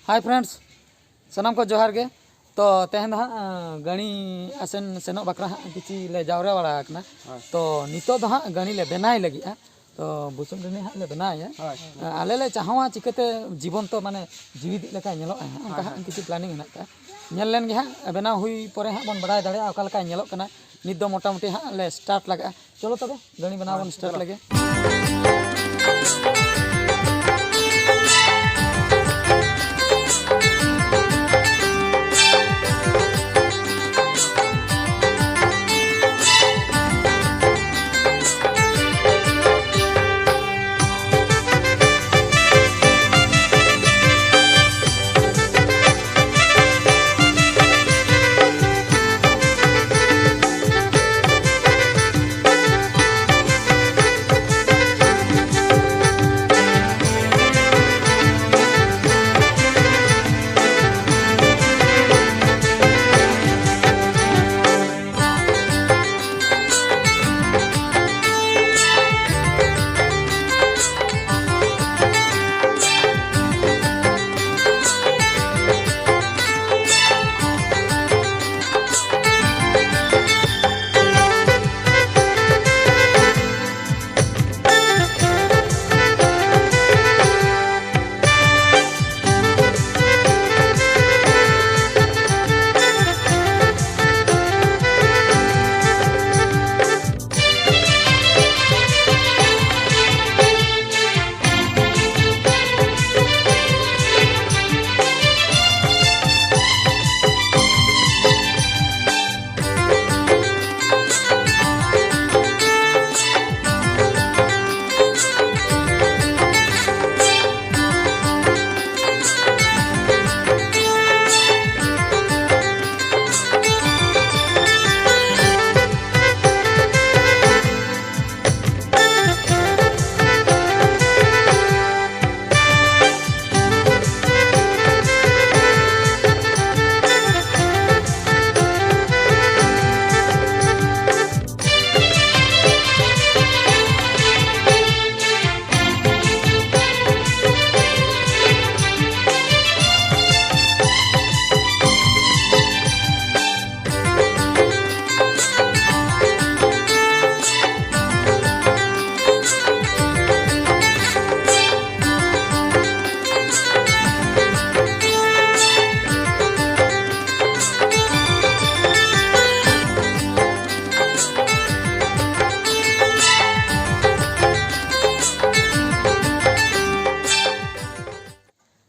Hi friends सनाम को जोहार गे तो तेहन गणी आसेन सेनों बकरा किसी ले जावरा वाला आकना तो नितो दो गणी ले बनाई लगी तो बुसुम रे हाँ ले बनाए आले ले चाहवा चिकते जीवन तो माने जीवित लेका नेलो उनका किसी प्लानिंग हेना नेल लेन गे हाँ बना हुई परे हाँ बन बड़ाय दाड़े ओका लेका नेलो कना नित दो मोटा मोटी हाँ ले स्टार्ट लगा चलो तबे गणी बनाव बन स्टार्ट लगे।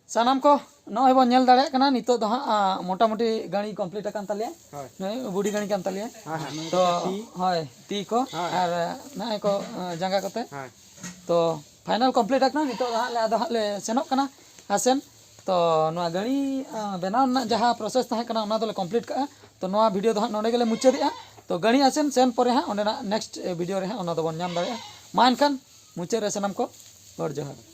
सानाम को नॉय बन नेल दाड़े कना नितो दो हाँ मोटा मोटी गाड़ी कंप्लीट अकान तालिया नय बुडी गाड़ी कान तालिया तो हाय ती को और नाय को जंगा कते तो फाइनल कंप्लीट अकना नितो हाँ ले आदो ले सेनो कना आसेन तो नोआ गाड़ी बनाव ना जहाँ प्रोसेस ताहे कना ओना दोले कंप्लीट का तो नोआ वीडियो दो हाँ नोडे गेले मुचादिया तो गाड़ी आसेन सेन परे हाँ ओंडे ना नेक्स्ट वीडियो रे हाँ ओना दो बन नाम दाड़े मा एनखान मुचाद रे सनाम को गॉड जोहार।